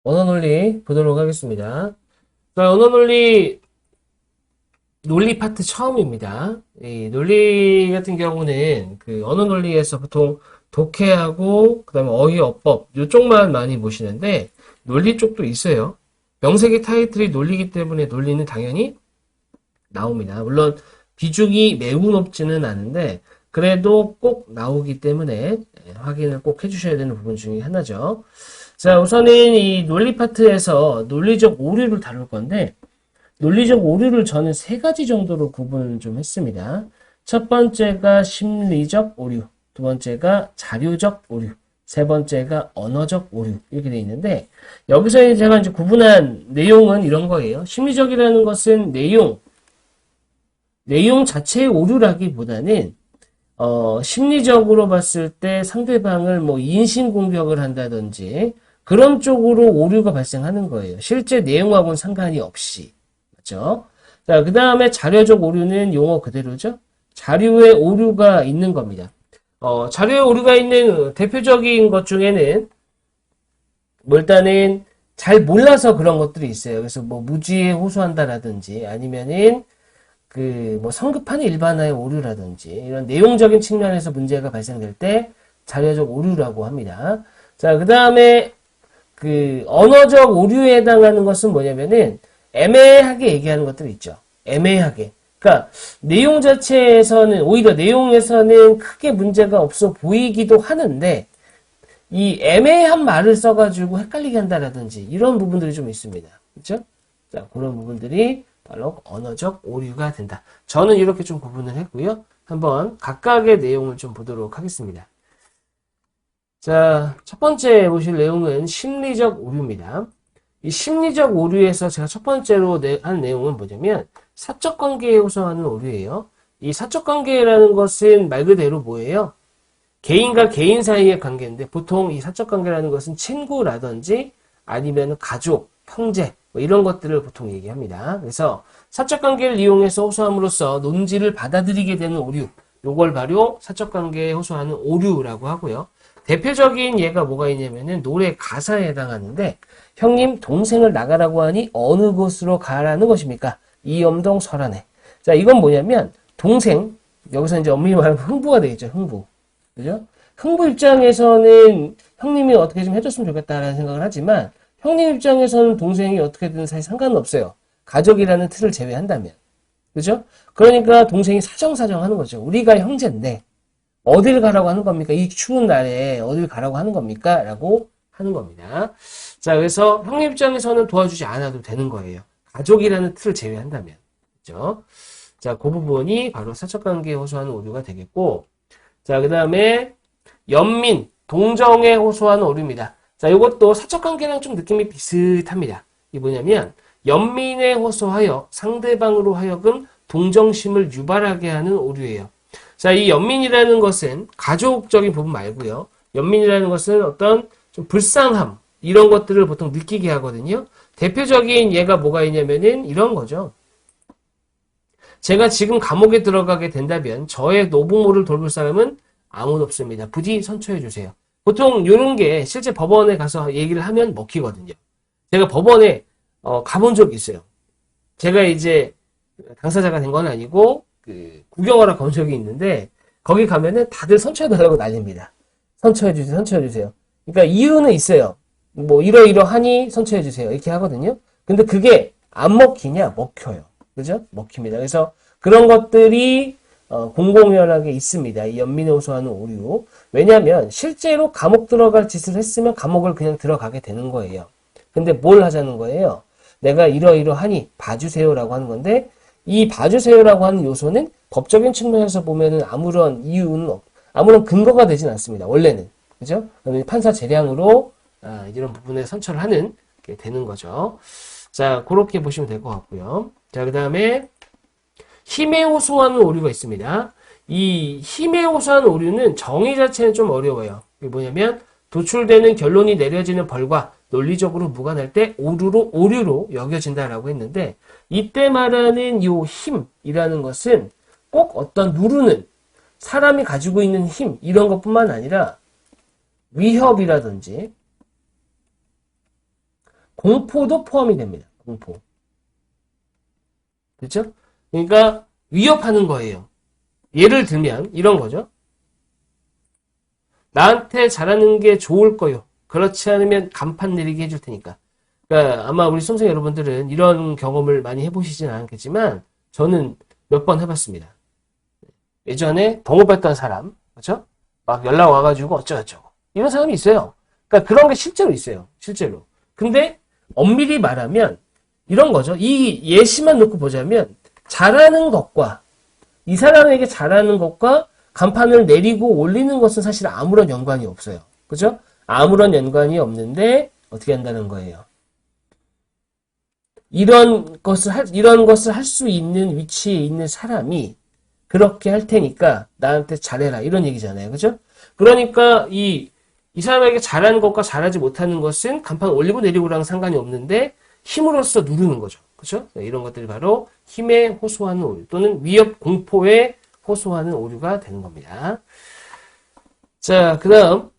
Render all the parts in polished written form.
언어 논리 보도록 하겠습니다. 자, 언어 논리 파트 처음입니다. 이 논리 같은 경우는 그 언어 논리에서 보통 독해하고 그다음에 어휘 어법 이쪽만 많이 보시는데 논리 쪽도 있어요. 명색의 타이틀이 논리이기 때문에 논리는 당연히 나옵니다. 물론 비중이 매우 높지는 않은데 그래도 꼭 나오기 때문에 확인을 꼭 해주셔야 되는 부분 중에 하나죠. 자, 우선은 이 논리 파트에서 논리적 오류를 다룰 건데, 논리적 오류를 저는 세 가지 정도로 구분을 좀 했습니다. 첫 번째가 심리적 오류, 두 번째가 자료적 오류, 세 번째가 언어적 오류, 이렇게 되어 있는데, 여기서 제가 이제 구분한 내용은 이런 거예요. 심리적이라는 것은 내용 자체의 오류라기보다는 심리적으로 봤을 때 상대방을 뭐 인신공격을 한다든지 그런 쪽으로 오류가 발생하는 거예요. 실제 내용하고는 상관이 없이. 맞죠? 자, 그 다음에 자료적 오류는 용어 그대로죠. 자료에 오류가 있는 겁니다. 자료에 오류가 있는 대표적인 것 중에는 뭐 일단은 잘 몰라서 그런 것들이 있어요. 그래서 뭐 무지에 호소한다라든지 아니면은 그 뭐 성급한 일반화의 오류라든지 이런 내용적인 측면에서 문제가 발생될 때 자료적 오류라고 합니다. 자, 그 다음에 그 언어적 오류에 해당하는 것은 뭐냐면은 애매하게 얘기하는 것들이 있죠. 애매하게. 그러니까 내용 자체에서는 오히려 내용에서는 크게 문제가 없어 보이기도 하는데 이 애매한 말을 써가지고 헷갈리게 한다라든지 이런 부분들이 좀 있습니다. 그렇죠? 자, 그런 부분들이 바로 언어적 오류가 된다. 저는 이렇게 좀 구분을 했고요. 한번 각각의 내용을 좀 보도록 하겠습니다. 자, 첫 번째 보실 내용은 심리적 오류입니다. 이 심리적 오류에서 제가 첫 번째로 한 내용은 뭐냐면 사적 관계에 호소하는 오류예요. 이 사적 관계라는 것은 말 그대로 뭐예요? 개인과 개인 사이의 관계인데 보통 이 사적 관계라는 것은 친구라든지 아니면 가족, 형제 뭐 이런 것들을 보통 얘기합니다. 그래서 사적 관계를 이용해서 호소함으로써 논지를 받아들이게 되는 오류, 요걸 바로 사적 관계에 호소하는 오류라고 하고요. 대표적인 예가 뭐가 있냐면은 노래 가사에 해당하는데 형님 동생을 나가라고 하니 어느 곳으로 가라는 것입니까? 이엄동 설안에. 자, 이건 뭐냐면 동생, 여기서 이제 엄밀히 말하면 흥부가 되겠죠. 흥부. 그죠? 흥부 입장에서는 형님이 어떻게 좀 해줬으면 좋겠다라는 생각을 하지만 형님 입장에서는 동생이 어떻게든 사실 상관은 없어요. 가족이라는 틀을 제외한다면. 그죠? 그러니까 동생이 사정사정 하는 거죠. 우리가 형제인데 어딜 가라고 하는 겁니까? 이 추운 날에 어딜 가라고 하는 겁니까? 라고 하는 겁니다. 자, 그래서 형님 입장에서는 도와주지 않아도 되는 거예요. 가족이라는 틀을 제외한다면. 그죠? 자, 그 부분이 바로 사적관계에 호소하는 오류가 되겠고, 자, 그 다음에 연민, 동정에 호소하는 오류입니다. 자, 이것도 사적관계랑 좀 느낌이 비슷합니다. 이게 뭐냐면 연민에 호소하여 상대방으로 하여금 동정심을 유발하게 하는 오류예요. 자, 이 연민이라는 것은 가족적인 부분 말고요. 연민이라는 것은 어떤 좀 불쌍함 이런 것들을 보통 느끼게 하거든요. 대표적인 예가 뭐가 있냐면은 이런 거죠. 제가 지금 감옥에 들어가게 된다면 저의 노부모를 돌볼 사람은 아무도 없습니다. 부디 선처해 주세요. 보통 이런 게 실제 법원에 가서 얘기를 하면 먹히거든요. 제가 법원에 가본 적이 있어요. 제가 이제 당사자가 된 건 아니고 그 구경하러 간 적이 있는데 거기 가면은 다들 선처해달라고 난립니다. 선처해주세요, 선처해주세요. 그러니까 이유는 있어요. 뭐 이러이러하니 선처해주세요. 이렇게 하거든요. 근데 그게 안 먹히냐? 먹혀요. 그죠? 먹힙니다. 그래서 그런 것들이 공공연하게 있습니다. 이 연민에 호소하는 오류. 왜냐하면 실제로 감옥 들어갈 짓을 했으면 감옥을 그냥 들어가게 되는 거예요. 근데 뭘 하자는 거예요? 내가 이러이러하니 봐주세요라고 하는 건데 이 봐주세요라고 하는 요소는 법적인 측면에서 보면은 아무런 이유는 아무런 근거가 되진 않습니다. 원래는. 그죠? 판사 재량으로 이런 부분에 선처를 하는 게 되는 거죠. 자, 그렇게 보시면 될 것 같고요. 자, 그 다음에 힘에 호소하는 오류가 있습니다. 이 힘에 호소하는 오류는 정의 자체는 좀 어려워요. 이게 뭐냐면 도출되는 결론이 내려지는 벌과 논리적으로 무관할 때 오류로 여겨진다라고 했는데 이때 말하는 이 힘이라는 것은 꼭 어떤 누르는 사람이 가지고 있는 힘 이런 것뿐만 아니라 위협이라든지 공포도 포함이 됩니다. 공포. 그렇죠? 그러니까 위협하는 거예요. 예를 들면 이런 거죠. 나한테 잘하는 게 좋을 거요. 그렇지 않으면 간판 내리게 해줄 테니까. 그러니까 아마 우리 수험생 여러분들은 이런 경험을 많이 해보시진 않겠지만 저는 몇 번 해봤습니다. 예전에 동업했던 사람, 그렇죠? 막 연락 와가지고 어쩌고저쩌고 이런 사람이 있어요. 그러니까 그런 게 실제로 있어요. 실제로. 근데 엄밀히 말하면 이런 거죠. 이 예시만 놓고 보자면 잘하는 것과 이 사람에게 잘하는 것과 간판을 내리고 올리는 것은 사실 아무런 연관이 없어요. 그죠? 아무런 연관이 없는데 어떻게 한다는 거예요? 이런 것을 할 수 있는 위치에 있는 사람이 그렇게 할 테니까 나한테 잘해라 이런 얘기잖아요. 그죠? 그러니까 이 사람에게 잘하는 것과 잘하지 못하는 것은 간판 올리고 내리고랑 상관이 없는데 힘으로써 누르는 거죠. 그죠? 이런 것들이 바로 힘에 호소하는 오류 또는 위협 공포에 호소하는 오류가 되는 겁니다. 자, 그 다음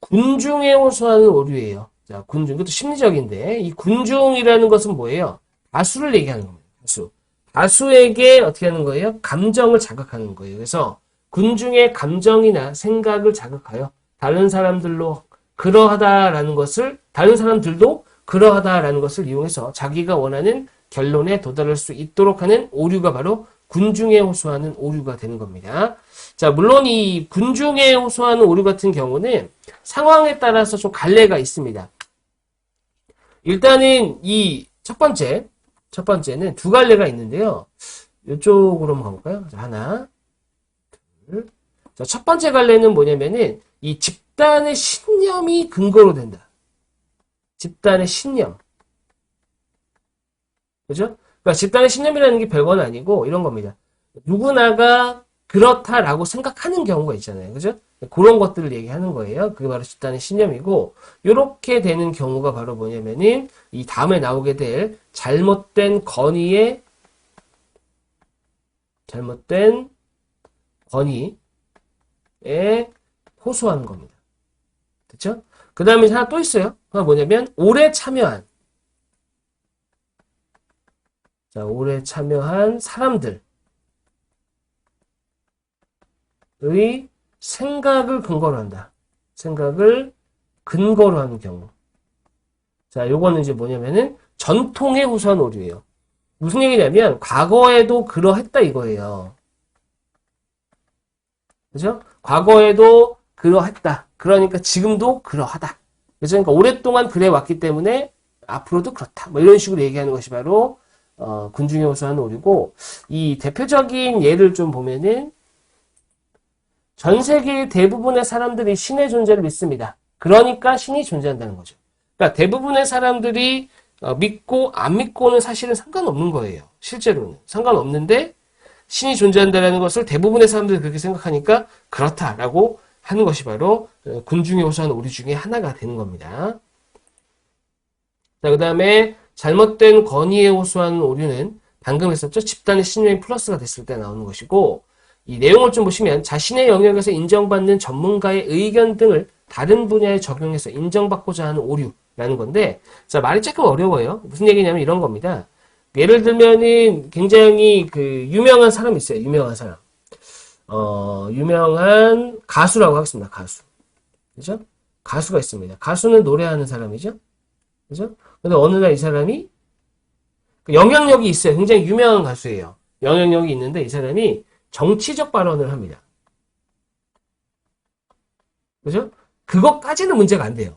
군중에 호소하는 오류예요. 자, 군중. 이것도 심리적인데 이 군중이라는 것은 뭐예요? 다수를 얘기하는 겁니다. 다수. 다수에게 어떻게 하는 거예요? 감정을 자극하는 거예요. 그래서 군중의 감정이나 생각을 자극하여 다른 사람들도 그러하다라는 것을 이용해서 자기가 원하는 결론에 도달할 수 있도록 하는 오류가 바로 군중에 호소하는 오류가 되는 겁니다. 자, 물론 이 군중에 호소하는 오류 같은 경우는 상황에 따라서 좀 갈래가 있습니다. 일단은 이 첫 번째는 두 갈래가 있는데요. 이쪽으로 한번 가볼까요? 자, 하나, 둘. 자, 첫 번째 갈래는 뭐냐면은 이 집단의 신념이 근거로 된다. 집단의 신념. 그죠? 그러니까 집단의 신념이라는 게 별건 아니고 이런 겁니다. 누구나가 그렇다라고 생각하는 경우가 있잖아요. 그죠? 그런 것들을 얘기하는 거예요. 그게 바로 집단의 신념이고 이렇게 되는 경우가 바로 뭐냐면은 이 다음에 나오게 될 잘못된 권위에 호소하는 겁니다. 그렇죠? 그 다음에 하나 또 있어요. 그게 뭐냐면 오래 참여한 사람들의 생각을 근거로 한다. 생각을 근거로 하는 경우. 자, 요거는 이제 뭐냐면은 전통에 호소한 오류예요. 무슨 얘기냐면 과거에도 그러했다 이거예요. 그죠? 과거에도 그러했다. 그러니까 지금도 그러하다. 그죠? 그러니까 오랫동안 그래 왔기 때문에 앞으로도 그렇다. 뭐 이런 식으로 얘기하는 것이 바로 군중에 호소하는 오류고 이 대표적인 예를 좀 보면은 전 세계 대부분의 사람들이 신의 존재를 믿습니다. 그러니까 신이 존재한다는 거죠. 그러니까 대부분의 사람들이 믿고 안 믿고는 사실은 상관없는 거예요. 실제로는 상관없는데 신이 존재한다는 것을 대부분의 사람들이 그렇게 생각하니까 그렇다라고 하는 것이 바로 군중에 호소하는 오류 중에 하나가 되는 겁니다. 자, 그 다음에 잘못된 권위에 호소하는 오류는 방금 했었죠. 집단의 신념이 플러스가 됐을 때 나오는 것이고 이 내용을 좀 보시면 자신의 영역에서 인정받는 전문가의 의견 등을 다른 분야에 적용해서 인정받고자 하는 오류라는 건데 자, 말이 조금 어려워요. 무슨 얘기냐면 이런 겁니다. 예를 들면은 굉장히 그 유명한 사람이 있어요. 유명한 사람. 유명한 가수라고 하겠습니다. 가수. 그죠? 가수가 있습니다. 가수는 노래하는 사람이죠. 그죠? 근데 어느 날 이 사람이 영향력이 있어요. 굉장히 유명한 가수예요. 영향력이 있는데 이 사람이 정치적 발언을 합니다. 그죠? 그것까지는 문제가 안 돼요.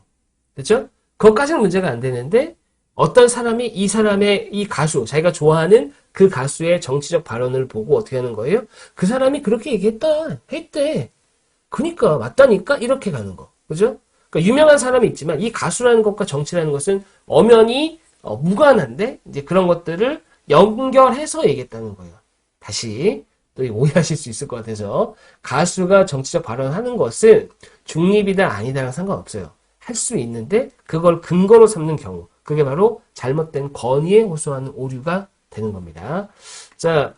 그죠? 그것까지는 문제가 안 되는데 어떤 사람이 이 사람의 이 가수, 자기가 좋아하는 그 가수의 정치적 발언을 보고 어떻게 하는 거예요? 그 사람이 그렇게 했대. 그니까, 맞다니까? 이렇게 가는 거. 그죠? 그러니까 유명한 사람이 있지만 이 가수라는 것과 정치라는 것은 엄연히 무관한데 이제 그런 것들을 연결해서 얘기했다는 거예요. 다시 또 오해하실 수 있을 것 같아서 가수가 정치적 발언을 하는 것은 중립이다 아니다랑 상관없어요. 할 수 있는데 그걸 근거로 삼는 경우 그게 바로 잘못된 권위에 호소하는 오류가 되는 겁니다. 자,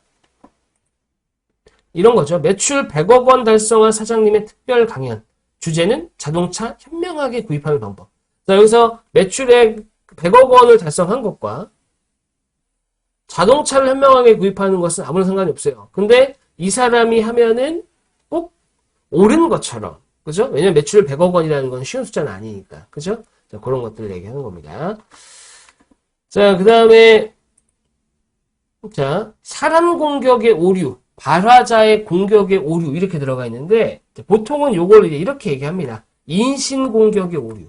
이런 거죠. 매출 100억 원 달성한 사장님의 특별 강연. 주제는 자동차 현명하게 구입하는 방법. 자, 여기서 매출액 100억 원을 달성한 것과 자동차를 현명하게 구입하는 것은 아무런 상관이 없어요. 근데 이 사람이 하면은 꼭 옳은 것처럼, 그죠? 왜냐면 매출 100억 원이라는 건 쉬운 숫자는 아니니까, 그죠? 자, 그런 것들을 얘기하는 겁니다. 자, 그 다음에, 자, 사람 공격의 오류, 발화자의 공격의 오류, 이렇게 들어가 있는데, 보통은 요걸 이제 이렇게 얘기합니다. 인신 공격의 오류.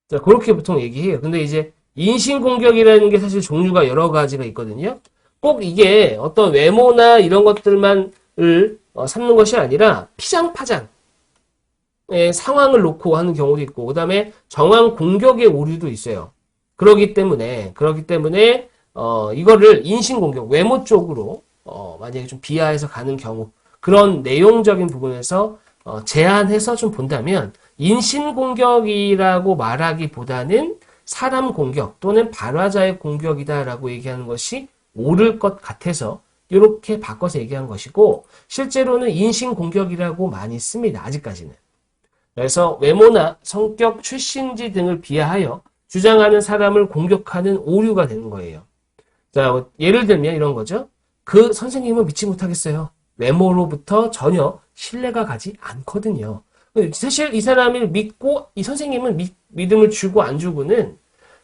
자, 그렇게 보통 얘기해요. 근데 이제 인신공격이라는 게 사실 종류가 여러 가지가 있거든요. 꼭 이게 어떤 외모나 이런 것들만을 삼는 것이 아니라 피장파장의 상황을 놓고 하는 경우도 있고, 그 다음에 정황 공격의 오류도 있어요. 그렇기 때문에 이거를 인신공격, 외모 쪽으로 만약에 좀 비하해서 가는 경우, 그런 내용적인 부분에서 제한해서 좀 본다면 인신공격이라고 말하기보다는 사람 공격 또는 발화자의 공격이다라고 얘기하는 것이 옳을 것 같아서 이렇게 바꿔서 얘기한 것이고, 실제로는 인신공격이라고 많이 씁니다. 아직까지는. 그래서 외모나 성격, 출신지 등을 비하하여 주장하는 사람을 공격하는 오류가 되는 거예요. 자, 예를 들면 이런 거죠. 그 선생님을 믿지 못하겠어요. 외모로부터 전혀 신뢰가 가지 않거든요. 사실 이 사람을 믿고 이 선생님은 믿음을 주고 안 주고는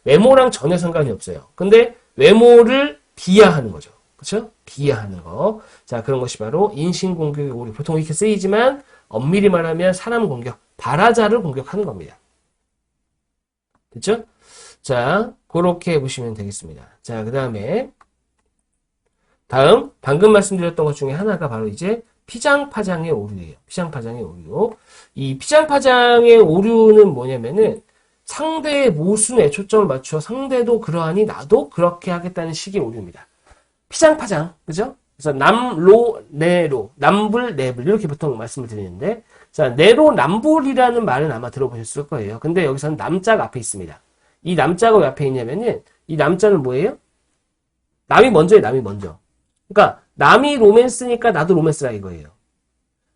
외모랑 전혀 상관이 없어요. 근데 외모를 비하하는 거죠. 그렇죠? 비하하는 거. 자, 그런 것이 바로 인신공격의 오류. 보통 이렇게 쓰이지만 엄밀히 말하면 사람 공격, 발화자를 공격하는 겁니다. 됐죠? 자, 그렇게 보시면 되겠습니다. 자, 그 다음에 다음 방금 말씀드렸던 것 중에 하나가 바로 이제 피장파장의 오류예요. 피장파장의 오류. 이 피장파장의 오류는 뭐냐면은 상대의 모순에 초점을 맞춰 상대도 그러하니 나도 그렇게 하겠다는 식의 오류입니다. 피장파장, 그죠? 그래서 남로, 내로, 남불, 내불 이렇게 보통 말씀을 드리는데, 자, 내로, 남불이라는 말은 아마 들어보셨을 거예요. 근데 여기서는 남자가 앞에 있습니다. 이 남자가 왜 앞에 있냐면은 이 남자는 뭐예요? 남이 먼저예요. 남이 먼저. 그러니까 남이 로맨스니까 나도 로맨스라 이거예요.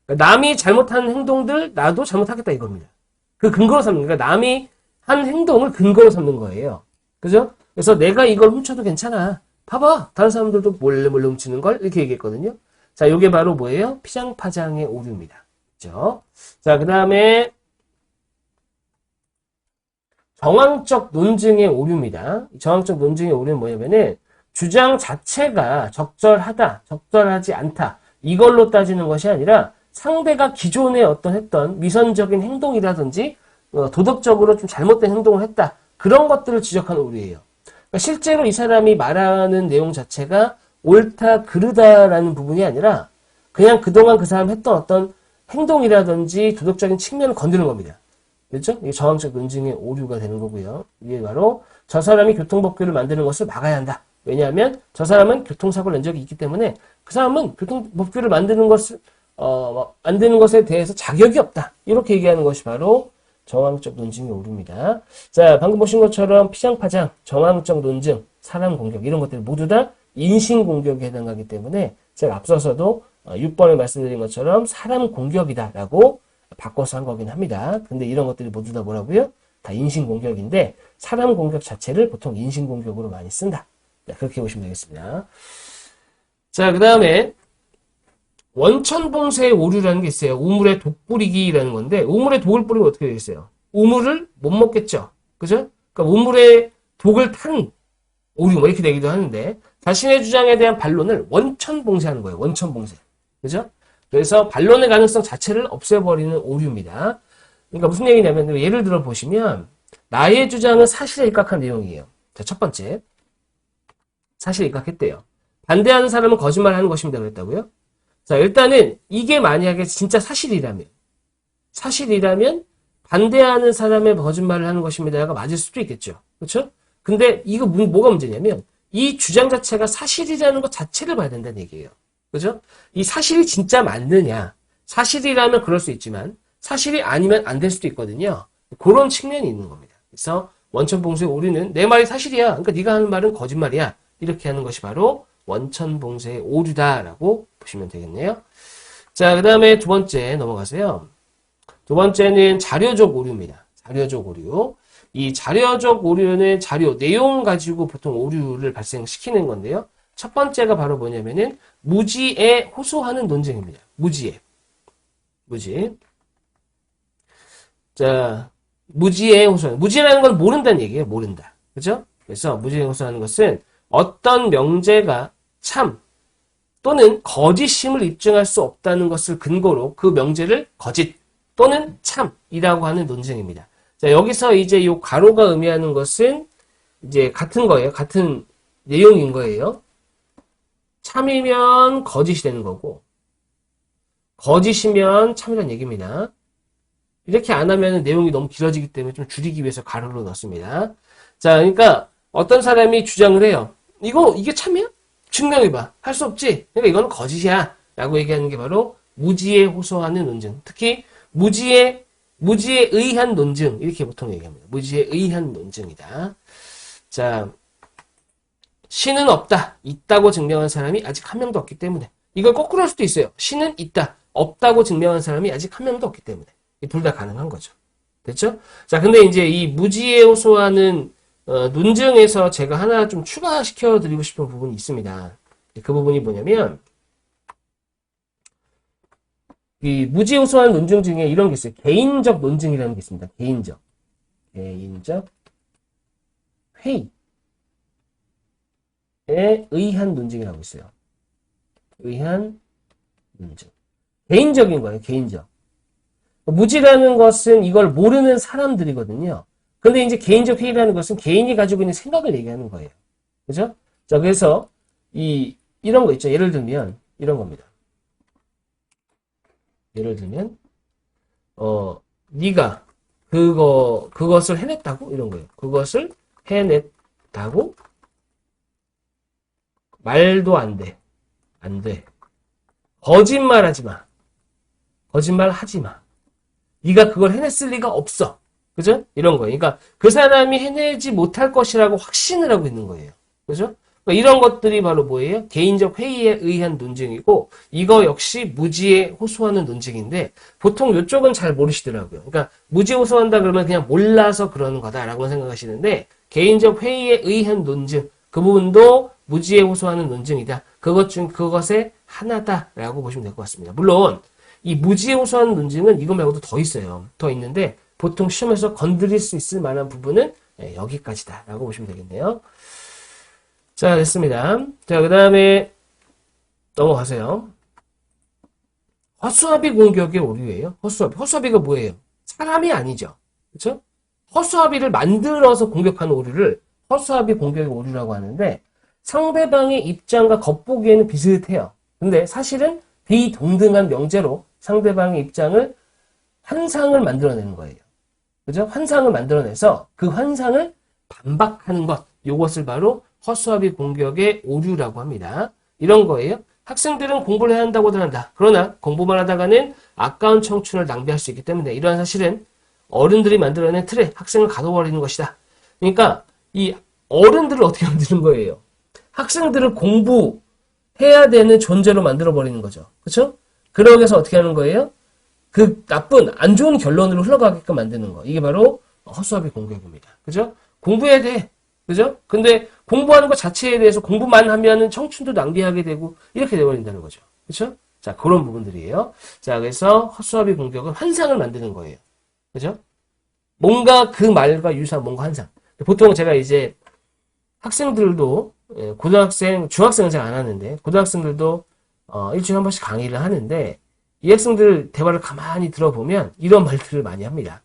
그러니까 남이 잘못하는 행동들 나도 잘못하겠다 이겁니다. 그 근거로 삼는, 그러니까 남이 한 행동을 근거로 삼는 거예요. 그죠? 그래서 내가 이걸 훔쳐도 괜찮아. 봐봐. 다른 사람들도 몰래 훔치는 걸 이렇게 얘기했거든요. 자, 이게 바로 뭐예요? 피장파장의 오류입니다. 그죠? 자, 그 다음에 정황적 논증의 오류입니다. 정황적 논증의 오류는 뭐냐면은 주장 자체가 적절하다, 적절하지 않다 이걸로 따지는 것이 아니라 상대가 기존에 어떤 했던 위선적인 행동이라든지 도덕적으로 좀 잘못된 행동을 했다. 그런 것들을 지적하는 오류예요. 그러니까 실제로 이 사람이 말하는 내용 자체가 옳다, 그르다라는 부분이 아니라 그냥 그동안 그 사람 했던 어떤 행동이라든지 도덕적인 측면을 건드는 겁니다. 그렇죠? 이게 정황적 논증의 오류가 되는 거고요. 이게 바로 저 사람이 교통법규를 만드는 것을 막아야 한다. 왜냐하면 저 사람은 교통사고를 낸 적이 있기 때문에 그 사람은 교통법규를 만드는 것에 대해서 자격이 없다. 이렇게 얘기하는 것이 바로 정황적 논증의 오류입니다. 자, 방금 보신 것처럼 피장파장, 정황적 논증, 사람 공격 이런 것들이 모두 다 인신공격에 해당하기 때문에 제가 앞서서도 6번에 말씀드린 것처럼 사람 공격이다라고 바꿔서 한 거긴 합니다. 근데 이런 것들이 모두 다 뭐라고요? 다 인신공격인데 사람 공격 자체를 보통 인신공격으로 많이 쓴다. 네, 그렇게 보시면 되겠습니다. 자, 그 다음에 원천봉쇄의 오류라는 게 있어요. 우물에 독 뿌리기라는 건데 우물에 독을 뿌리면 어떻게 되겠어요? 우물을 못 먹겠죠. 그죠? 그러니까 우물에 독을 탄 오류 뭐 이렇게 되기도 하는데 자신의 주장에 대한 반론을 원천봉쇄하는 거예요. 원천봉쇄. 그죠? 그래서 반론의 가능성 자체를 없애버리는 오류입니다. 그러니까 무슨 얘기냐면 예를 들어 보시면 나의 주장은 사실에 입각한 내용이에요. 자, 첫 번째. 사실에 입각했대요. 반대하는 사람은 거짓말하는 것입니다. 그랬다고요? 자, 일단은 이게 만약에 진짜 사실이라면 반대하는 사람의 거짓말을 하는 것입니다가 맞을 수도 있겠죠. 그렇죠? 근데 이거 뭐가 문제냐면 이 주장 자체가 사실이라는 것 자체를 봐야 된다는 얘기예요. 그죠? 이 사실이 진짜 맞느냐. 사실이라면 그럴 수 있지만 사실이 아니면 안 될 수도 있거든요. 그런 측면이 있는 겁니다. 그래서 원천봉쇄 오류는 내 말이 사실이야. 그러니까 네가 하는 말은 거짓말이야. 이렇게 하는 것이 바로 원천봉쇄의 오류다라고 보시면 되겠네요. 자, 그 다음에 두 번째 넘어가세요. 두 번째는 자료적 오류입니다. 자료적 오류. 이 자료적 오류는 자료, 내용 가지고 보통 오류를 발생시키는 건데요. 첫 번째가 바로 뭐냐면은 무지에 호소하는 논증입니다. 무지에. 무지. 자, 무지에 호소하는. 무지라는 건 모른다는 얘기예요. 모른다. 그죠? 그래서 무지에 호소하는 것은 어떤 명제가 참 또는 거짓임을 입증할 수 없다는 것을 근거로 그 명제를 거짓 또는 참이라고 하는 논증입니다. 자, 여기서 이제 요 가로가 의미하는 것은 이제 같은 거예요. 같은 내용인 거예요. 참이면 거짓이 되는 거고, 거짓이면 참이라는 얘기입니다. 이렇게 안 하면 내용이 너무 길어지기 때문에 좀 줄이기 위해서 가로로 넣습니다. 자, 그러니까 어떤 사람이 주장을 해요. 이게 참이야? 증명해봐. 할 수 없지? 그러니까 이건 거짓이야. 라고 얘기하는 게 바로 무지에 호소하는 논증. 특히 무지에 의한 논증. 이렇게 보통 얘기합니다. 무지에 의한 논증이다. 자, 신은 없다. 있다고 증명한 사람이 아직 한 명도 없기 때문에. 이걸 거꾸로 할 수도 있어요. 신은 있다. 없다고 증명한 사람이 아직 한 명도 없기 때문에. 둘 다 가능한 거죠. 됐죠? 자, 근데 이제 이 무지에 호소하는 논증에서 제가 하나 좀 추가시켜 드리고 싶은 부분이 있습니다. 그 부분이 뭐냐면, 이 무지에 호소하는 논증 중에 이런 게 있어요. 개인적 논증이라는 게 있습니다. 개인적 회의에 의한 논증이라고 있어요. 의한 논증. 개인적인 거예요. 개인적. 무지라는 것은 이걸 모르는 사람들이거든요. 근데 이제 개인적 회의라는 것은 개인이 가지고 있는 생각을 얘기하는 거예요. 그죠? 자, 그래서 이런 거 있죠. 예를 들면 이런 겁니다. 예를 들면 네가 그것을 해냈다고 이런 거예요. 그것을 해냈다고 말도 안 돼. 안 돼. 거짓말하지 마. 거짓말하지 마. 네가 그걸 해냈을 리가 없어. 그죠? 이런 거예요. 그러니까 그 사람이 해내지 못할 것이라고 확신을 하고 있는 거예요. 그죠? 그러니까 이런 것들이 바로 뭐예요? 개인적 회의에 의한 논증이고 이거 역시 무지에 호소하는 논증인데 보통 이쪽은 잘 모르시더라고요. 그러니까 무지에 호소한다 그러면 그냥 몰라서 그러는 거다라고 생각하시는데 개인적 회의에 의한 논증 그 부분도 무지에 호소하는 논증이다. 그것의 하나다라고 보시면 될 것 같습니다. 물론 이 무지에 호소하는 논증은 이거 말고도 더 있어요. 더 있는데 보통 시험에서 건드릴 수 있을 만한 부분은 여기까지다라고 보시면 되겠네요. 자, 됐습니다. 자, 그 다음에 넘어가세요. 허수아비 공격의 오류예요. 허수아비가 뭐예요? 사람이 아니죠. 그렇죠? 허수아비를 만들어서 공격하는 오류를 허수아비 공격의 오류라고 하는데 상대방의 입장과 겉보기에는 비슷해요. 근데 사실은 비동등한 명제로 상대방의 입장을 환상을 만들어내는 거예요. 그죠? 환상을 만들어내서 그 환상을 반박하는 것. 이것을 바로 허수아비 공격의 오류라고 합니다. 이런 거예요. 학생들은 공부를 해야 한다고들 한다. 그러나 공부만 하다가는 아까운 청춘을 낭비할 수 있기 때문에 이러한 사실은 어른들이 만들어낸 틀에 학생을 가둬버리는 것이다. 그러니까 이 어른들을 어떻게 만드는 거예요? 학생들을 공부해야 되는 존재로 만들어버리는 거죠. 그렇죠? 그러기 위해서 어떻게 하는 거예요? 그 나쁜 안 좋은 결론으로 흘러가게끔 만드는 거. 이게 바로 허수아비 공격입니다. 그죠? 공부해야 돼. 그죠? 근데 공부하는 것 자체에 대해서 공부만 하면은 청춘도 낭비하게 되고 이렇게 돼버린다는 거죠. 그죠? 자, 그런 부분들이에요. 자, 그래서 허수아비 공격은 환상을 만드는 거예요. 그죠? 뭔가 그 말과 유사한 뭔가 환상. 보통 제가 이제 학생들도 고등학생, 중학생은 잘 안 하는데 고등학생들도 일주일에 한 번씩 강의를 하는데 이 학생들 대화를 가만히 들어보면 이런 말들을 많이 합니다.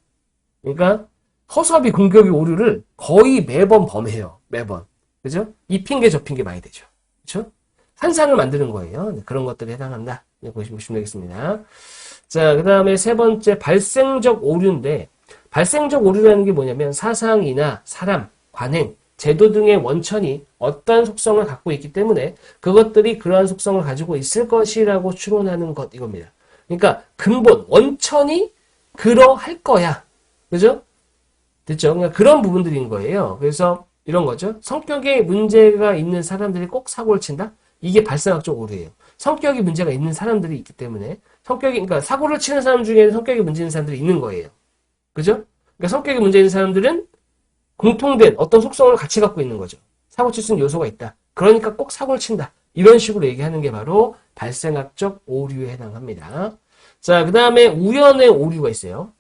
그러니까 허수아비 공격의 오류를 거의 매번 범해요. 매번. 그죠? 이 핑계 저 핑계 많이 되죠. 그죠? 환상을 만드는 거예요. 그런 것들에 해당한다. 보시면 되겠습니다. 자, 그 다음에 세 번째 발생적 오류인데 발생적 오류라는 게 뭐냐면 사상이나 사람, 관행, 제도 등의 원천이 어떤 속성을 갖고 있기 때문에 그것들이 그러한 속성을 가지고 있을 것이라고 추론하는 것 이겁니다. 그러니까 근본, 원천이 그러할 거야. 그죠? 됐죠? 그러니까 그런 부분들인 거예요. 그래서 이런 거죠. 성격에 문제가 있는 사람들이 꼭 사고를 친다? 이게 발생학적 오류예요. 성격이 문제가 있는 사람들이 있기 때문에 그러니까 사고를 치는 사람 중에는 성격이 문제 있는 사람들이 있는 거예요. 그죠? 그러니까 성격이 문제 있는 사람들은 공통된 어떤 속성을 같이 갖고 있는 거죠. 사고 칠 수 있는 요소가 있다. 그러니까 꼭 사고를 친다. 이런 식으로 얘기하는 게 바로 발생학적 오류에 해당합니다. 자, 그 다음에 우연의 오류가 있어요.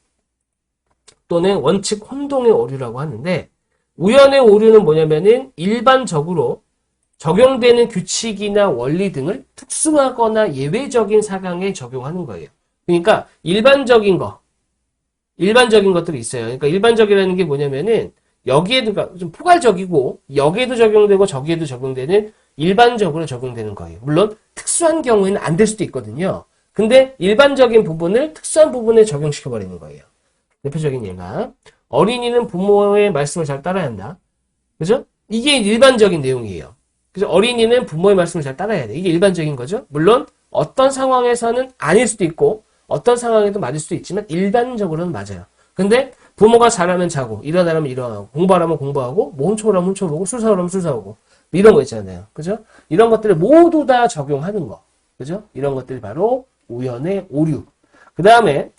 또는 원칙 혼동의 오류라고 하는데, 우연의 오류는 뭐냐면은 일반적으로 적용되는 규칙이나 원리 등을 특수하거나 예외적인 상황에 적용하는 거예요. 그러니까 일반적인 것들이 있어요. 그러니까 일반적이라는 게 뭐냐면은 여기에도 그러니까 좀 포괄적이고 여기에도 적용되고 저기에도 적용되는 일반적으로 적용되는 거예요. 물론 특수한 경우에는 안 될 수도 있거든요. 근데 일반적인 부분을 특수한 부분에 적용시켜 버리는 거예요. 대표적인 예가 어린이는 부모의 말씀을 잘 따라야 한다. 그죠? 이게 일반적인 내용이에요. 그래서 어린이는 부모의 말씀을 잘 따라야 돼. 이게 일반적인 거죠. 물론 어떤 상황에서는 아닐 수도 있고 어떤 상황에도 맞을 수도 있지만 일반적으로는 맞아요. 근데 부모가 잘하면 자고 일어나면 일어나고 공부하라면 공부하고 뭐 훔쳐오라면 훔쳐보고 술 사오라면 술 사오고 이런 거 있잖아요. 그죠? 이런 것들을 모두 다 적용하는 거. 그죠? 이런 것들이 바로 우연의 오류. 그 다음에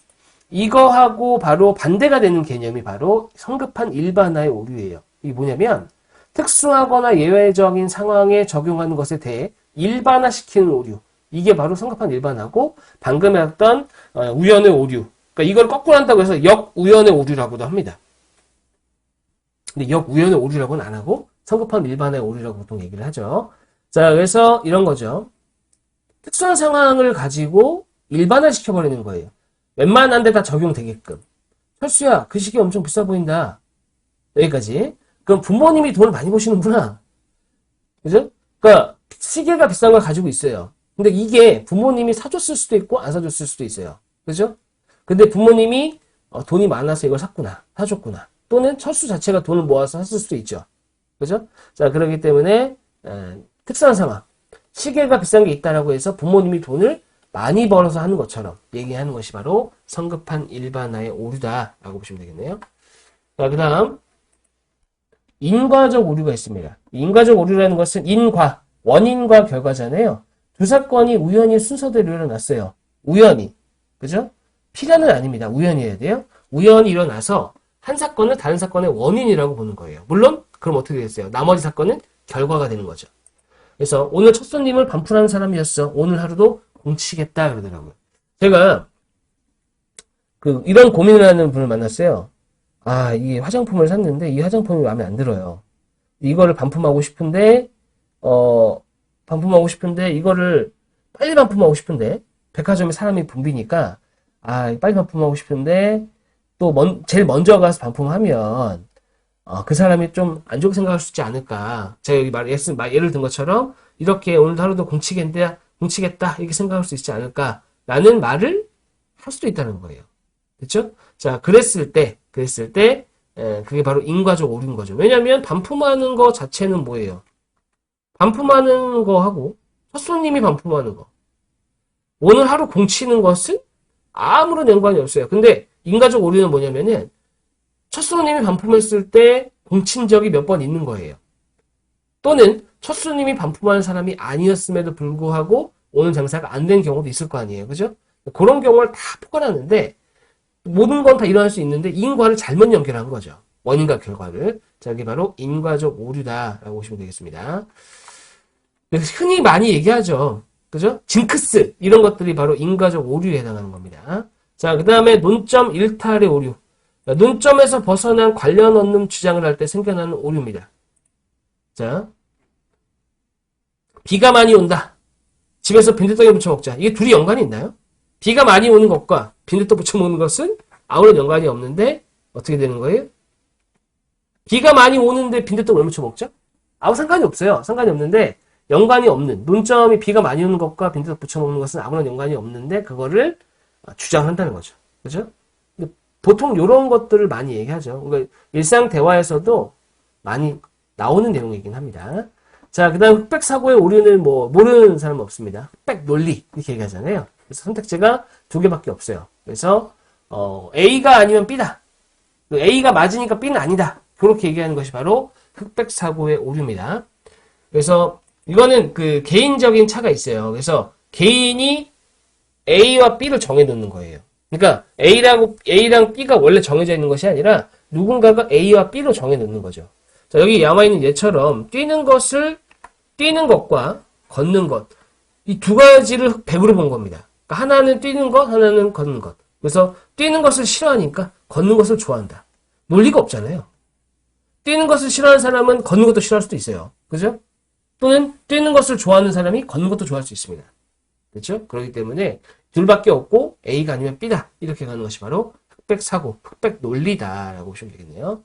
이거하고 바로 반대가 되는 개념이 바로 성급한 일반화의 오류예요. 이게 뭐냐면 특수하거나 예외적인 상황에 적용하는 것에 대해 일반화시키는 오류. 이게 바로 성급한 일반화고 방금 했던 우연의 오류. 그러니까 이걸 거꾸로 한다고 해서 역우연의 오류라고도 합니다. 근데 역우연의 오류라고는 안 하고 성급한 일반화의 오류라고 보통 얘기를 하죠. 자, 그래서 이런 거죠. 특수한 상황을 가지고 일반화시켜버리는 거예요. 웬만한 데 다 적용되게끔. 철수야, 그 시계 엄청 비싸 보인다. 여기까지. 그럼 부모님이 돈을 많이 버시는구나. 그죠? 그러니까 시계가 비싼 걸 가지고 있어요. 근데 이게 부모님이 사줬을 수도 있고 안 사줬을 수도 있어요. 그죠? 근데 부모님이 돈이 많아서 이걸 샀구나. 사줬구나. 또는 철수 자체가 돈을 모아서 샀을 수도 있죠. 그죠? 자, 그렇기 때문에 특수한 상황. 시계가 비싼 게 있다라고 해서 부모님이 돈을 많이 벌어서 하는 것처럼 얘기하는 것이 바로 성급한 일반화의 오류다라고 보시면 되겠네요. 자, 그 다음 인과적 오류가 있습니다. 인과적 오류라는 것은 인과, 원인과 결과잖아요. 두 사건이 우연히 순서대로 일어났어요. 우연히. 그죠? 필연은 아닙니다. 우연이어야 돼요. 우연히 일어나서 한 사건을 다른 사건의 원인이라고 보는 거예요. 물론 그럼 어떻게 됐어요? 나머지 사건은 결과가 되는 거죠. 그래서 오늘 첫 손님을 반품하는 사람이었어. 오늘 하루도 공치겠다 그러더라고요. 제가 이런 고민을 하는 분을 만났어요. 아, 이 화장품을 샀는데 이 화장품이 마음에 안 들어요. 이거를 반품하고 싶은데 이거를 빨리 반품하고 싶은데 백화점에 사람이 붐비니까 빨리 반품하고 싶은데 또 제일 먼저 가서 반품하면 그 사람이 좀 안 좋게 생각할 수 있지 않을까. 제가 여기 예를 든 것처럼 이렇게 오늘도 하루도 공치겠다 이렇게 생각할 수 있지 않을까라는 말을 할 수도 있다는 거예요. 그렇죠? 자, 그랬을 때 그게 바로 인과적 오류인 거죠. 왜냐하면 반품하는 거 자체는 뭐예요? 반품하는 거하고 첫 손님이 반품하는 거 오늘 하루 공치는 것은 아무런 연관이 없어요. 근데 인과적 오류는 뭐냐면은 첫 손님이 반품했을 때 공친 적이 몇 번 있는 거예요. 또는 첫 손님이 반품하는 사람이 아니었음에도 불구하고 오늘 장사가 안 된 경우도 있을 거 아니에요. 그죠? 그런 경우를 다 포괄하는데 모든 건 다 일어날 수 있는데 인과를 잘못 연결한 거죠. 원인과 결과를. 자, 이게 바로 인과적 오류다라고 보시면 되겠습니다. 흔히 많이 얘기하죠. 그죠? 징크스 이런 것들이 바로 인과적 오류에 해당하는 겁니다. 자, 그 다음에 논점 일탈의 오류. 논점에서 벗어난 관련 없는 주장을 할 때 생겨나는 오류입니다. 자, 비가 많이 온다. 집에서 빈대떡에 부쳐 먹자. 이게 둘이 연관이 있나요? 비가 많이 오는 것과 빈대떡 부쳐 먹는 것은 아무런 연관이 없는데 어떻게 되는 거예요? 비가 많이 오는데 빈대떡을 왜 부쳐 먹죠? 아무 상관이 없어요. 상관이 없는데 연관이 없는 논점이 비가 많이 오는 것과 빈대떡 부쳐 먹는 것은 아무런 연관이 없는데 그거를 주장한다는 거죠. 그죠? 보통 이런 것들을 많이 얘기하죠. 그러니까 일상 대화에서도 많이 나오는 내용이긴 합니다. 자, 그 다음 흑백 사고의 오류는 모르는 사람은 없습니다. 흑백 논리 이렇게 얘기하잖아요. 그래서 선택지가 두 개밖에 없어요. 그래서 A가 아니면 B다. A가 맞으니까 B는 아니다. 그렇게 얘기하는 것이 바로 흑백 사고의 오류입니다. 그래서 이거는 개인적인 차가 있어요. 그래서 개인이 A와 B를 정해놓는 거예요. 그러니까 A랑 B가 원래 정해져 있는 것이 아니라 누군가가 A와 B로 정해놓는 거죠. 자, 여기 나와있는 예처럼 뛰는 것과 걷는 것, 이 두 가지를 배부로 본 겁니다. 그러니까 하나는 뛰는 것, 하나는 걷는 것. 그래서 뛰는 것을 싫어하니까 걷는 것을 좋아한다. 논리가 없잖아요. 뛰는 것을 싫어하는 사람은 걷는 것도 싫어할 수도 있어요. 그죠? 또는 뛰는 것을 좋아하는 사람이 걷는 것도 좋아할 수 있습니다. 그렇죠? 그렇기 때문에 둘밖에 없고 A가 아니면 B다. 이렇게 가는 것이 바로 흑백사고, 흑백논리다라고 보시면 되겠네요.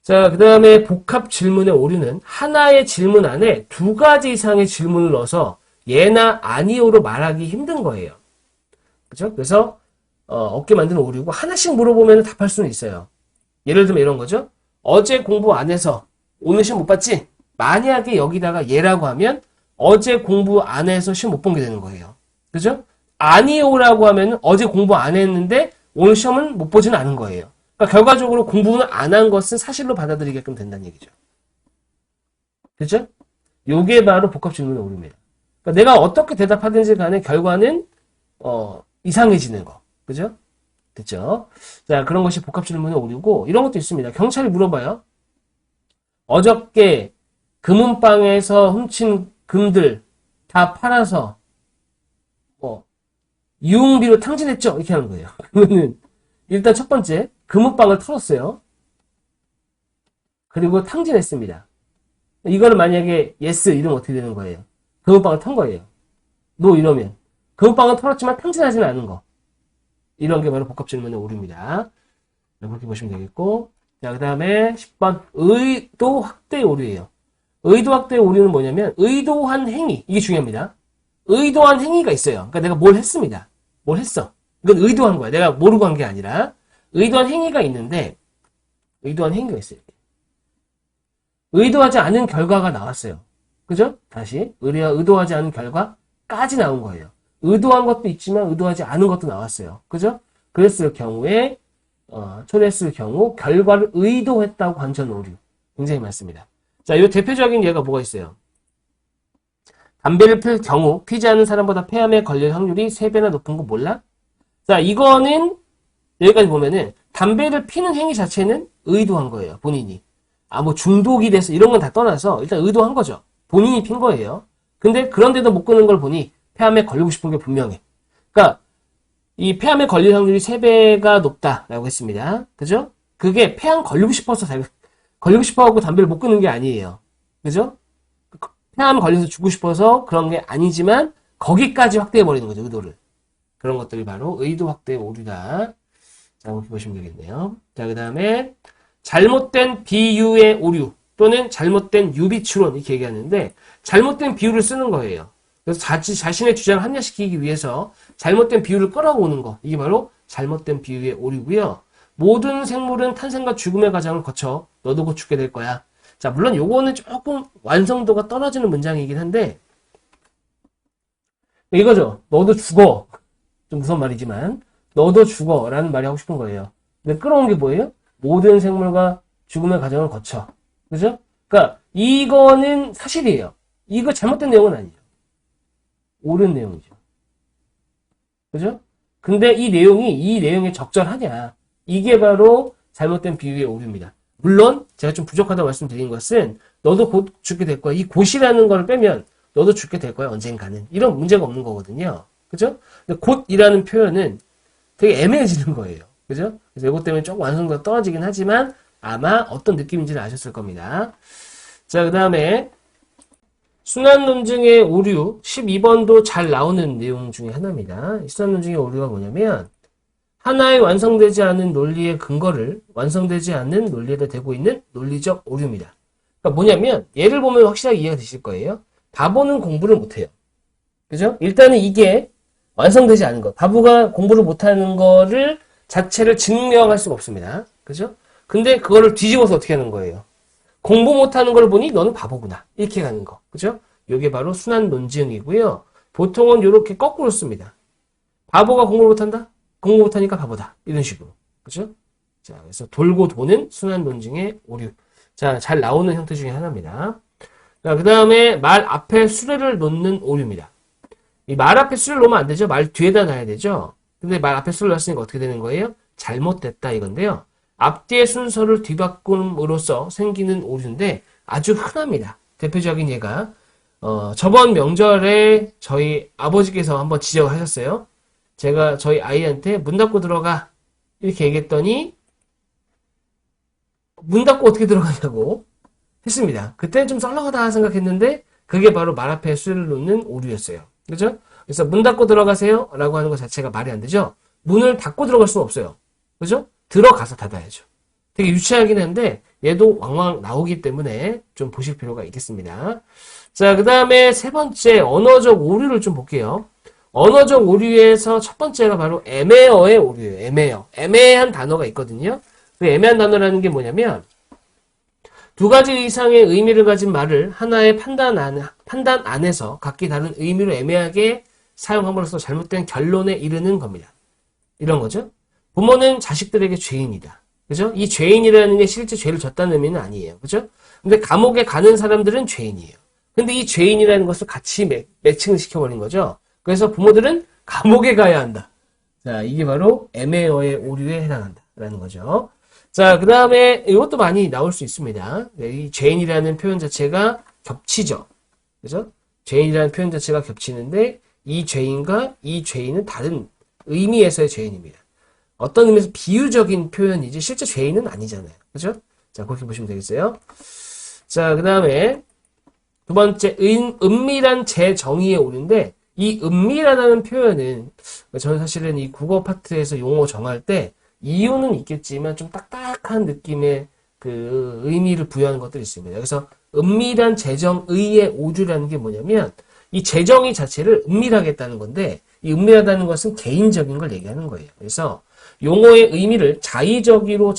자, 그 다음에 복합 질문의 오류는 하나의 질문 안에 두 가지 이상의 질문을 넣어서 예나 아니오로 말하기 힘든 거예요. 그죠? 그래서 얻게 만드는 오류고 하나씩 물어보면 답할 수는 있어요. 예를 들면 이런 거죠. 어제 공부 안 해서 오늘 시험 못 봤지? 만약에 여기다가 예라고 하면 어제 공부 안 해서 시험 못 본 게 되는 거예요. 그죠? 아니오라고 하면 어제 공부 안 했는데 오늘 시험은 못 보지는 않은 거예요. 그러니까 결과적으로 공부는 안 한 것은 사실로 받아들이게끔 된다는 얘기죠. 그죠? 요게 바로 복합 질문의 오류입니다. 그러니까 내가 어떻게 대답하든지 간에 결과는 이상해지는 거. 그죠? 됐죠? 자, 그런 것이 복합 질문의 오류고 이런 것도 있습니다. 경찰이 물어봐요. 어저께 금은방에서 훔친 금들 다 팔아서 유흥비로 탕진했죠? 이렇게 하는 거예요. 그러면은 일단 첫 번째 금은방을 털었어요. 그리고 탕진했습니다. 이거를 만약에 yes 이러면 어떻게 되는 거예요? 금은방을 턴 거예요. no 이러면 금은방은 털었지만 탕진하지는 않은 거. 이런 게 바로 복합질문의 오류입니다. 그렇게 보시면 되겠고, 자, 그 다음에 10번 의도 확대 오류예요. 의도 확대 오류는 뭐냐면 의도한 행위, 이게 중요합니다. 의도한 행위가 있어요. 그러니까 내가 뭘 했습니다. 뭘 했어. 이건 의도한 거야. 내가 모르고 한 게 아니라 의도한 행위가 있는데 의도한 행위가 있어요. 의도하지 않은 결과가 나왔어요. 그죠? 다시 의도하지 않은 결과까지 나온 거예요. 의도한 것도 있지만 의도하지 않은 것도 나왔어요. 그죠? 그랬을 경우에 초대했을 경우 결과를 의도했다고 관전 오류 굉장히 많습니다. 자, 이 대표적인 예가 뭐가 있어요? 담배를 필 경우 피지 않은 사람보다 폐암에 걸릴 확률이 3배나 높은 거 몰라? 자, 이거는 여기까지 보면은 담배를 피는 행위 자체는 의도한 거예요. 본인이. 뭐 중독이 돼서 이런 건 다 떠나서 일단 의도한 거죠. 본인이 핀 거예요. 근데 그런데도 못 끊는 걸 보니 폐암에 걸리고 싶은 게 분명해. 그러니까 이 폐암에 걸릴 확률이 3배가 높다라고 했습니다. 그죠? 그게 폐암 걸리고 싶어서 하고 담배를 못 끊는 게 아니에요. 그죠? 폐암 걸려서 죽고 싶어서 그런 게 아니지만 거기까지 확대해 버리는 거죠. 의도를. 그런 것들이 바로 의도 확대 오류다. 자, 이렇게 보시면 되겠네요. 자, 그 다음에 잘못된 비유의 오류 또는 잘못된 유비추론 이렇게 얘기하는데 잘못된 비유를 쓰는 거예요. 그래서 자신의 주장을 합리화시키기 위해서 잘못된 비유를 끌어오는 거. 이게 바로 잘못된 비유의 오류고요. 모든 생물은 탄생과 죽음의 과정을 거쳐 너도 곧 죽게 될 거야. 자, 물론 요거는 조금 완성도가 떨어지는 문장이긴 한데 이거죠. 너도 죽어. 좀 무서운 말이지만 너도 죽어 라는 말이 하고 싶은 거예요. 근데 끌어온 게 뭐예요? 모든 생물과 죽음의 과정을 거쳐. 그죠? 그러니까 이거는 사실이에요. 이거 잘못된 내용은 아니죠. 옳은 내용이죠. 그죠? 근데 이 내용에 적절하냐. 이게 바로 잘못된 비유의 오류입니다. 물론 제가 좀 부족하다고 말씀드린 것은 너도 곧 죽게 될 거야. 이 곧이라는 걸 빼면 너도 죽게 될 거야. 언젠가는. 이런 문제가 없는 거거든요. 그죠? 근데 곧이라는 표현은 되게 애매해지는 거예요. 그죠? 그래서 이것 때문에 조금 완성도가 떨어지긴 하지만 아마 어떤 느낌인지를 아셨을 겁니다. 자, 그 다음에 순환 논증의 오류 12번도 잘 나오는 내용 중에 하나입니다. 이 순환 논증의 오류가 뭐냐면 하나의 완성되지 않은 논리의 근거를 완성되지 않는 논리에다 대고 있는 논리적 오류입니다. 그러니까 뭐냐면 예를 보면 확실하게 이해가 되실 거예요. 바보는 공부를 못해요. 그죠? 일단은 이게 완성되지 않은 것. 바보가 공부를 못하는 거를 자체를 증명할 수가 없습니다. 그죠? 근데 그거를 뒤집어서 어떻게 하는 거예요? 공부 못하는 걸 보니 너는 바보구나. 이렇게 가는 거. 그죠? 이게 바로 순환 논증이고요. 보통은 이렇게 거꾸로 씁니다. 바보가 공부를 못한다? 공부 못하니까 바보다. 이런 식으로. 그죠? 자, 그래서 돌고 도는 순환 논증의 오류. 자, 잘 나오는 형태 중에 하나입니다. 자, 그 다음에 말 앞에 수레를 놓는 오류입니다. 이 말 앞에 수를 놓으면 안 되죠. 말 뒤에다 놔야 되죠. 근데 말 앞에 수를 놨으니까 어떻게 되는 거예요? 잘못됐다 이건데요. 앞뒤의 순서를 뒤바꿈으로써 생기는 오류인데 아주 흔합니다. 대표적인 예가 저번 명절에 저희 아버지께서 한번 지적을 하셨어요. 제가 저희 아이한테 문 닫고 들어가 이렇게 얘기했더니 문 닫고 어떻게 들어가냐고 했습니다. 그때는 좀 썰렁하다 생각했는데 그게 바로 말 앞에 수를 놓는 오류였어요. 그죠? 그래서 문 닫고 들어가세요 라고 하는 것 자체가 말이 안 되죠. 문을 닫고 들어갈 수는 없어요. 그죠? 들어가서 닫아야죠. 되게 유치하긴 한데 얘도 왕왕 나오기 때문에 좀 보실 필요가 있겠습니다. 자, 그 다음에 세 번째 언어적 오류를 좀 볼게요. 언어적 오류에서 첫 번째가 바로 애매어의 오류예요. 애매어. 애매한 단어가 있거든요. 그 애매한 단어라는 게 뭐냐면 두 가지 이상의 의미를 가진 말을 하나의 판단 안에서 각기 다른 의미로 애매하게 사용함으로써 잘못된 결론에 이르는 겁니다. 이런 거죠. 부모는 자식들에게 죄인이다. 그죠? 이 죄인이라는 게 실제 죄를 졌다는 의미는 아니에요. 그죠? 근데 감옥에 가는 사람들은 죄인이에요. 근데 이 죄인이라는 것을 같이 매칭을 시켜버린 거죠. 그래서 부모들은 감옥에 가야 한다. 자, 이게 바로 애매어의 오류에 해당한다라는 거죠. 자, 그 다음에 이것도 많이 나올 수 있습니다. 이 죄인이라는 표현 자체가 겹치죠. 그죠? 죄인이라는 표현 자체가 겹치는데 이 죄인과 이 죄인은 다른 의미에서의 죄인입니다. 어떤 의미에서 비유적인 표현이지 실제 죄인은 아니잖아요. 그죠? 자, 그렇게 보시면 되겠어요. 자, 그 다음에 두 번째 은밀한 재정의의 오류인데 이 은밀하다는 표현은 저는 사실은 이 국어 파트에서 용어 정할 때 이유는 있겠지만 좀 딱딱한 느낌의 그 의미를 부여하는 것들이 있습니다. 그래서 은밀한 재정의의 오류라는 게 뭐냐면 이 재정의 자체를 은밀하게 했다는 건데 이 은밀하다는 것은 개인적인 걸 얘기하는 거예요. 그래서 용어의 의미를 자의적으로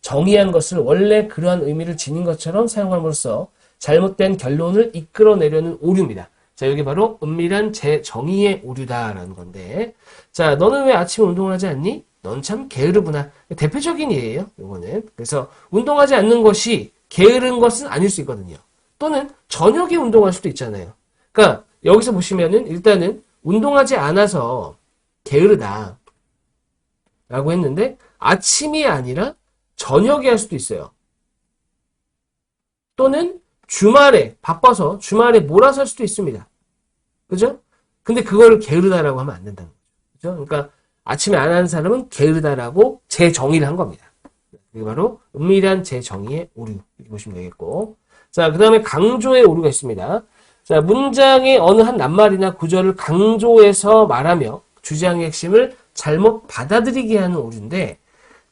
정의한 것을 원래 그러한 의미를 지닌 것처럼 사용함으로써 잘못된 결론을 이끌어내려는 오류입니다. 자, 여기 바로 은밀한 재정의의 오류다라는 건데 자, 너는 왜 아침에 운동을 하지 않니? 넌 참 게으르구나. 대표적인 예예요. 요거는. 그래서 운동하지 않는 것이 게으른 것은 아닐 수 있거든요. 또는 저녁에 운동할 수도 있잖아요. 그러니까 여기서 보시면은 일단은 운동하지 않아서 게으르다 라고 했는데 아침이 아니라 저녁에 할 수도 있어요. 또는 주말에 바빠서 주말에 몰아서 할 수도 있습니다. 그죠? 근데 그거를 게으르다라고 하면 안 된다는 거죠. 그죠? 그러니까 아침에 안 하는 사람은 게으르다라고 재정의를 한 겁니다. 이게 바로 은밀한 재정의의 오류 이렇게 보시면 되겠고 자, 그 다음에 강조의 오류가 있습니다. 자, 문장의 어느 한 낱말이나 구절을 강조해서 말하며 주장의 핵심을 잘못 받아들이게 하는 오류인데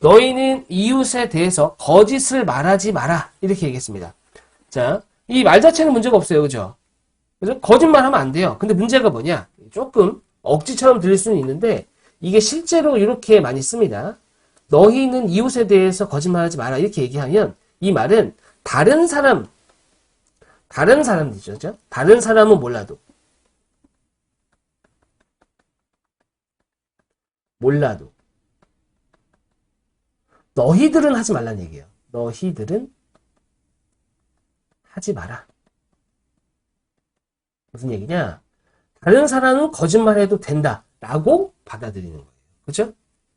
너희는 이웃에 대해서 거짓을 말하지 마라 이렇게 얘기했습니다. 자, 이 말 자체는 문제가 없어요. 그죠? 그래서 거짓말하면 안 돼요. 근데 문제가 뭐냐? 조금 억지처럼 들릴 수는 있는데 이게 실제로 이렇게 많이 씁니다. 너희는 이웃에 대해서 거짓말하지 마라 이렇게 얘기하면 이 말은 다른 사람들이죠. 그죠? 다른 사람은 몰라도 너희들은 하지 말라는 얘기예요. 너희들은 하지 마라. 무슨 얘기냐? 다른 사람은 거짓말해도 된다라고 받아들이는 거예요. 그죠?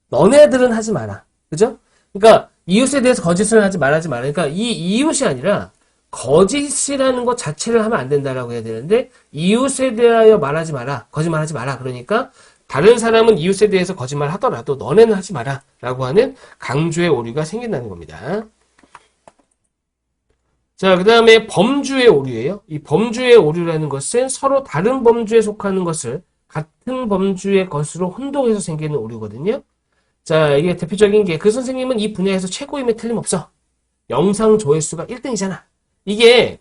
너네들은 하지 마라. 그죠? 그러니까 이웃에 대해서 거짓을 하지 말하지 마라. 그러니까 이 이웃이 아니라 거짓이라는 것 자체를 하면 안 된다라고 해야 되는데 이웃에 대하여 말하지 마라. 거짓말하지 마라. 그러니까 다른 사람은 이웃에 대해서 거짓말 하더라도 너네는 하지 마라 라고 하는 강조의 오류가 생긴다는 겁니다. 자, 그 다음에 범주의 오류예요. 이 범주의 오류라는 것은 서로 다른 범주에 속하는 것을 같은 범주의 것으로 혼동해서 생기는 오류거든요. 자, 이게 대표적인 게 그 선생님은 이 분야에서 최고임에 틀림없어. 영상 조회수가 1등이잖아. 이게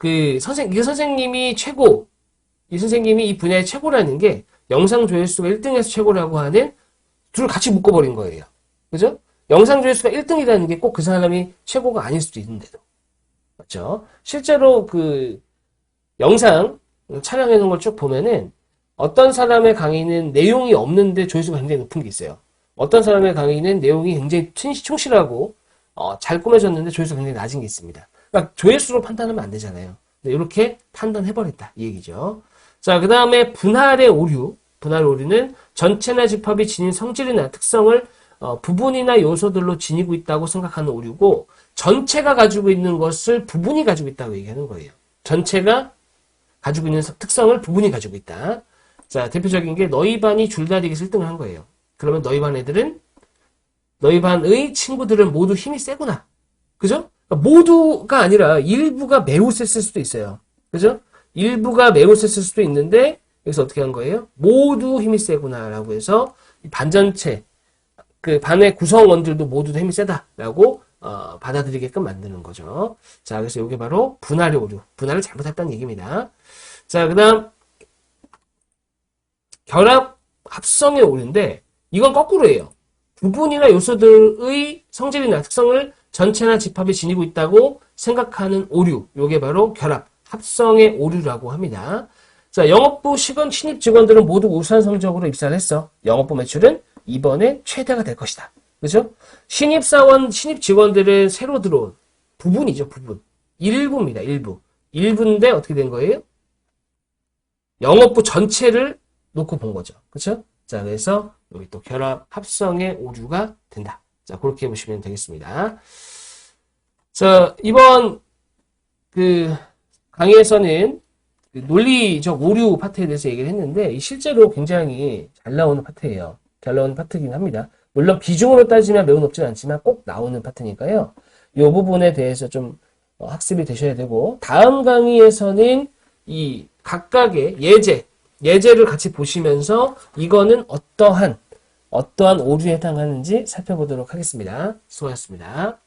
이 선생님이 최고, 이 선생님이 이 분야의 최고라는 게 영상 조회수가 1등에서 최고라고 하는 둘을 같이 묶어버린 거예요. 그죠? 영상 조회수가 1등이라는 게 꼭 그 사람이 최고가 아닐 수도 있는데도. 맞죠? 실제로 그 영상 촬영해 놓은 걸 쭉 보면은 어떤 사람의 강의는 내용이 없는데 조회수가 굉장히 높은 게 있어요. 어떤 사람의 강의는 내용이 굉장히 충실하고 잘 꾸며졌는데 조회수가 굉장히 낮은 게 있습니다. 그러니까 조회수로 판단하면 안 되잖아요. 이렇게 판단해버렸다 이 얘기죠. 자, 그 다음에 분할의 오류. 분할의 오류는 전체나 집합이 지닌 성질이나 특성을 부분이나 요소들로 지니고 있다고 생각하는 오류고, 전체가 가지고 있는 것을 부분이 가지고 있다고 얘기하는 거예요. 전체가 가지고 있는 특성을 부분이 가지고 있다. 자, 대표적인 게 너희 반이 줄다리기에서 1등을 한 거예요. 그러면 너희 반 애들은, 너희 반의 친구들은 모두 힘이 세구나. 그죠? 그러니까 모두가 아니라 일부가 매우 셌을 수도 있어요. 그죠? 일부가 매우 셌을 수도 있는데, 여기서 어떻게 한 거예요? 모두 힘이 세구나라고 해서 반 전체, 그 반의 구성원들도 모두 힘이 세다라고 받아들이게끔 만드는 거죠. 자, 그래서 이게 바로 분할의 오류. 분할을 잘못했다는 얘기입니다. 자, 그 다음 결합 합성의 오류인데 이건 거꾸로예요. 부분이나 요소들의 성질이나 특성을 전체나 집합이 지니고 있다고 생각하는 오류. 이게 바로 결합 합성의 오류라고 합니다. 자, 영업부 신입 직원들은 모두 우수한 성적으로 입사를 했어. 영업부 매출은 이번에 최대가 될 것이다. 그죠? 신입사원, 신입 직원들은 새로 들어온 부분이죠, 부분. 일부입니다, 일부. 일부인데 어떻게 된 거예요? 영업부 전체를 놓고 본 거죠. 그쵸? 자, 그래서 여기 또 결합 합성의 오류가 된다. 자, 그렇게 보시면 되겠습니다. 자, 이번 강의에서는 논리적 오류 파트에 대해서 얘기를 했는데 실제로 굉장히 잘 나오는 파트예요. 잘 나오는 파트이긴 합니다. 물론 비중으로 따지면 매우 높진 않지만 꼭 나오는 파트니까요. 이 부분에 대해서 좀 학습이 되셔야 되고 다음 강의에서는 이 각각의 예제를 같이 보시면서 이거는 어떠한 오류에 해당하는지 살펴보도록 하겠습니다. 수고하셨습니다.